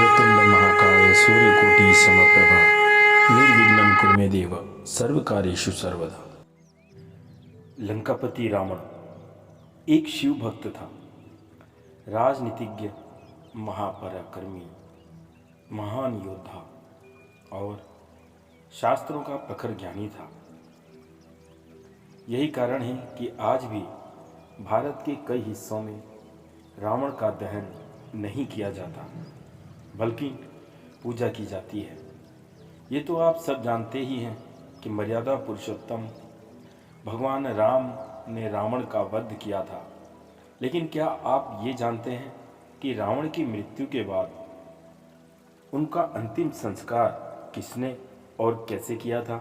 वक्रतुंड महाकाय सूर्यकोटि समप्रभा निर्विघ्नं कुरु मे देव सर्वकार्येषु सर्वदा। लंकापति रावण एक शिव भक्त था, राजनीतिज्ञ, महापराक्रमी, महान योद्धा और शास्त्रों का प्रखर ज्ञानी था। यही कारण है कि आज भी भारत के कई हिस्सों में रावण का दहन नहीं किया जाता, बल्कि पूजा की जाती है। ये तो आप सब जानते ही हैं कि मर्यादा पुरुषोत्तम भगवान राम ने रावण का वध किया था। लेकिन क्या आप ये जानते हैं कि रावण की मृत्यु के बाद उनका अंतिम संस्कार किसने और कैसे किया था?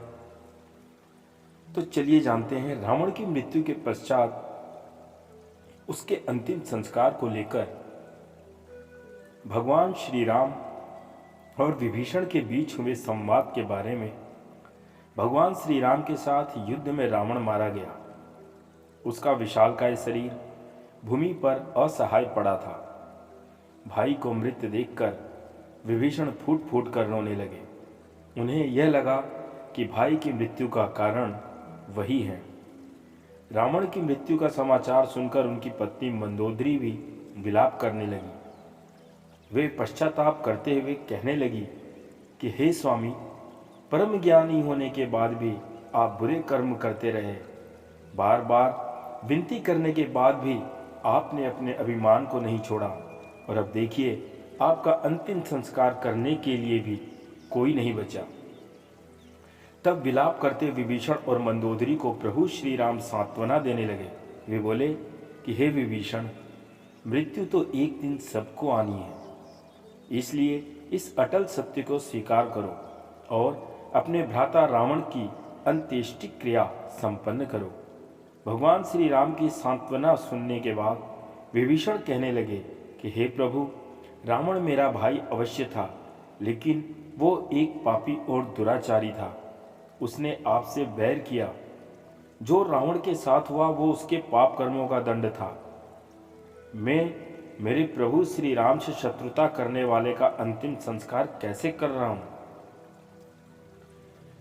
तो चलिए जानते हैं। रावण की मृत्यु के पश्चात उसके अंतिम संस्कार को लेकर भगवान श्री राम और विभीषण के बीच हुए संवाद के बारे में। भगवान श्री राम के साथ युद्ध में रावण मारा गया। उसका विशालकाय शरीर भूमि पर असहाय पड़ा था। भाई को मृत देखकर विभीषण फूट फूट कर रोने लगे। उन्हें यह लगा कि भाई की मृत्यु का कारण वही है। रावण की मृत्यु का समाचार सुनकर उनकी पत्नी मंदोदरी भी विलाप करने लगी। वे पश्चाताप करते हुए कहने लगी कि हे स्वामी, परम ज्ञानी होने के बाद भी आप बुरे कर्म करते रहे। बार बार विनती करने के बाद भी आपने अपने अभिमान को नहीं छोड़ा, और अब देखिए आपका अंतिम संस्कार करने के लिए भी कोई नहीं बचा। तब विलाप करते विभीषण और मंदोदरी को प्रभु श्री राम सांत्वना देने लगे। वे बोले कि हे विभीषण, मृत्यु तो एक दिन सबको आनी है, इसलिए इस अटल सत्य को स्वीकार करो और अपने भ्राता रावण की अंत्येष्टि क्रिया संपन्न करो। भगवान श्री राम की सांत्वना सुनने के बाद विभीषण कहने लगे कि हे प्रभु, रावण मेरा भाई अवश्य था, लेकिन वो एक पापी और दुराचारी था। उसने आपसे बैर किया। जो रावण के साथ हुआ वो उसके पाप कर्मों का दंड था। मैं मेरे प्रभु श्री राम से शत्रुता करने वाले का अंतिम संस्कार कैसे कर रहा हूं?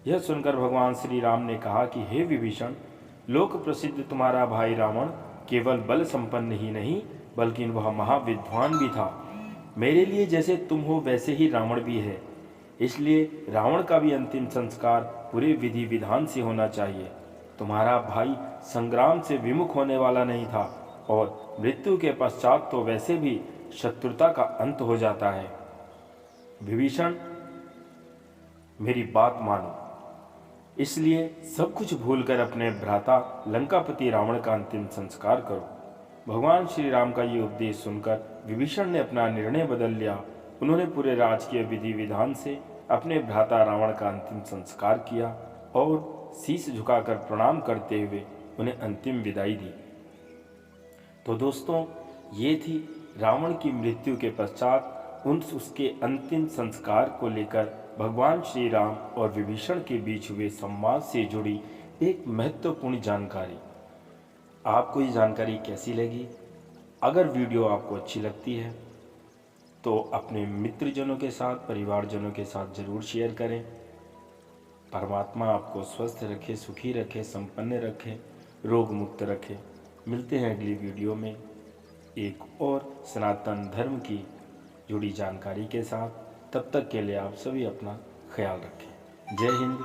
यह सुनकर भगवान श्री राम ने कहा कि हे विभीषण, लोक प्रसिद्ध तुम्हारा भाई रावण केवल बल संपन्न ही नहीं, बल्कि वह महाविद्वान भी था। मेरे लिए जैसे तुम हो वैसे ही रावण भी है, इसलिए रावण का भी अंतिम संस्कार पूरे विधि विधान से होना चाहिए। तुम्हारा भाई संग्राम से विमुख होने वाला नहीं था, और मृत्यु के पश्चात तो वैसे भी शत्रुता का अंत हो जाता है। विभीषण, मेरी बात मानो, इसलिए सब कुछ भूलकर अपने भ्राता लंकापति रावण का अंतिम संस्कार करो। भगवान श्री राम का ये उपदेश सुनकर विभीषण ने अपना निर्णय बदल लिया। उन्होंने पूरे राजकीय विधि विधान से अपने भ्राता रावण का अंतिम संस्कार किया और शीश झुकाकर प्रणाम करते हुए उन्हें अंतिम विदाई दी। तो दोस्तों, ये थी रावण की मृत्यु के पश्चात उसके अंतिम संस्कार को लेकर भगवान श्री राम और विभीषण के बीच हुए संवाद से जुड़ी एक महत्वपूर्ण जानकारी। आपको ये जानकारी कैसी लगी? अगर वीडियो आपको अच्छी लगती है तो अपने मित्रजनों के साथ, परिवारजनों के साथ ज़रूर शेयर करें। परमात्मा आपको स्वस्थ रखे, सुखी रखे, संपन्न रखे, रोग मुक्त रखे। मिलते हैं अगली वीडियो में एक और सनातन धर्म की जुड़ी जानकारी के साथ। तब तक के लिए आप सभी अपना ख्याल रखें। जय हिंद,